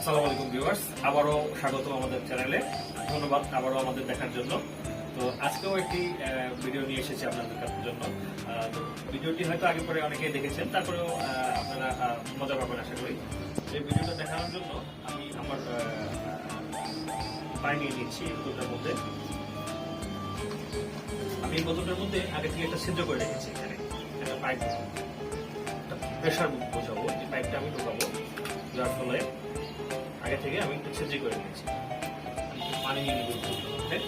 আসসালামু আলাইকুম ভিউয়ার্স, আবারও স্বাগত আমাদের চ্যানেলে। ধন্যবাদ আবারও আমাদের দেখার জন্য। তো আজকেও একটি ভিডিও নিয়ে এসেছি আপনাদের জন্য। তো ভিডিওটি হয়তো আগে পরে অনেকেই দেখেছেন, তারপরেও আপনারা মজা পাবেন আশা করি। এই ভিডিওটা দেখানোর জন্য আমি আমার পানি নিয়ে নিচ্ছি এই বোতলটার মধ্যে। আমি এই বোতলটার মধ্যে আগে থেকে একটা ছিদ্র করে রেখেছি। এখানে একটা পাইপ, একটা প্রেশার বোঝাবো, এই পাইপটা আমি ঢোকাবো, যার ফলে আগে থেকে আমি একটু ছিদ্র করে নিয়েছি। পানি নিয়ে নিব বোতলটার মধ্যে।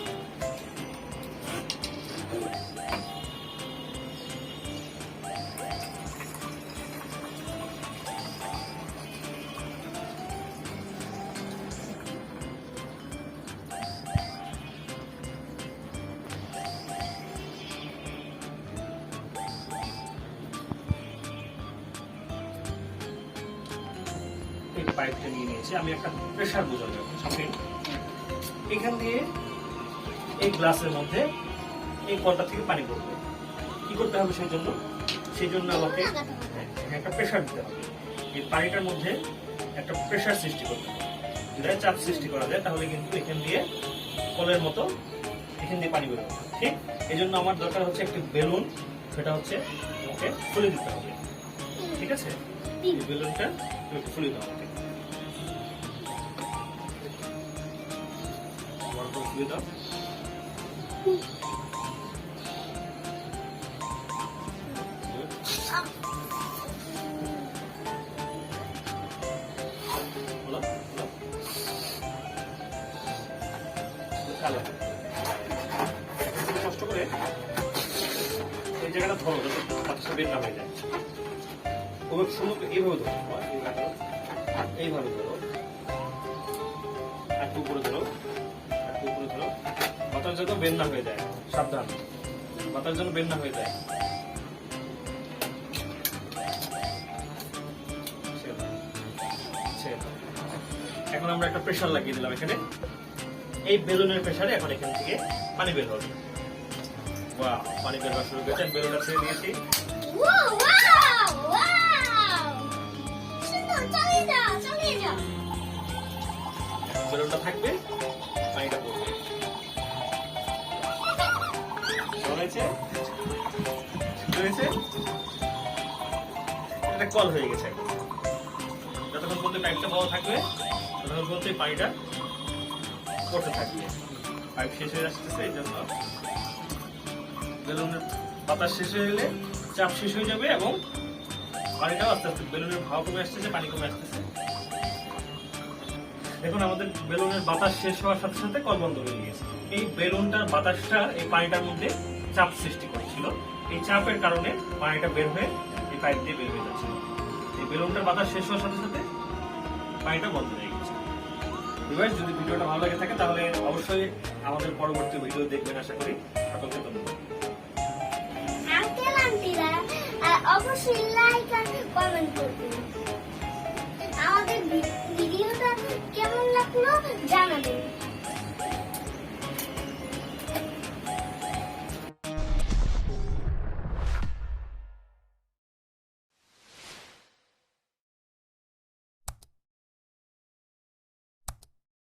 পাইপটা নিয়ে নিয়েছি, আমি একটা প্রেশার বোঝাবো সামনে। এখান দিয়ে এই গ্লাসের মধ্যে এই কলটা থেকে পানি পড়বে। কি করতে হবে সেই জন্য আমাকে একটা প্রেশার দিতে হবে। এই পানিটার মধ্যে একটা প্রেশার সৃষ্টি করতে হবে। যদি চাপ সৃষ্টি করা যায় তাহলে কিন্তু এখান দিয়ে কলের মতো এখান দিয়ে পানি বেরোবে। ঠিক এই জন্য আমার দরকার হচ্ছে একটি বেলুন, সেটা হচ্ছে ওকে ফুলে দিতে হবে। ঠিক আছে, এই বেলুনটা একটু ফুলে দেওয়া হবে। ফুলে দাও। কষ্ট করে এই জায়গাটা ধরো, যাতে বাতাসটা বের না হয়ে যায়। খুব সুন্দর এইভাবে ধরো, এইভাবে ধরো, একটু উপরে ধরো, একটু উপরে ধরো। বাতাস যেন বের না হয়ে যায়, সাবধান, বাতাস যেন বের না হয়ে যায়। এখন আমরা একটা প্রেশার লাগিয়ে দিলাম এখানে। এই বেলুনের প্রেসারে এখন এখান থেকে পানি বের হবে। বাহ, পানি বের হওয়া শুরু করেছে। বেলুনটা ছেড়ে দিয়েছি। বেলুনটা থাকবে, পানিটা পড়বে। এটা কল হয়ে গেছে। এখন যতক্ষণ পর্যন্ত পাইপটা বড় থাকবে ততক্ষণ পর্যন্ত পানিটা পড়তে থাকবে। পাইপ শেষ হয়ে আসতেছে, এই জন্য বেলুনের বাতাস শেষ হয়ে গেলে চাপ শেষ হয়ে যাবে এবং পানিটাও আস্তে আস্তে, বেলুনের ভাব কমে আসতেছে, পানি কমে আসতেছে। দেখুন আমাদের বেলুনের বাতাস শেষ হওয়ার সাথে সাথে কল বন্ধ হয়ে গেছে। এই বেলুনটার বাতাসটা এই পানিটার মধ্যে চাপ সৃষ্টি করেছিল। এই চাপের কারণে পানিটা বের হয়ে এই পাইপ দিয়ে বের হয়ে যাচ্ছিল। এই বেলুনটার বাতাস শেষ হওয়ার সাথে সাথে পানিটা বন্ধ হয়ে গেছে। যদি ভিডিওটা ভালো লাগে থাকে তাহলে অবশ্যই আমাদের পরবর্তী ভিডিও দেখবেন আশা করি। সকলকে ধন্যবাদ। অবশ্যই লাইক আর কমেন্ট করবেন। আমাদের ভিডিওটা কেমন লাগলো জানাবেন।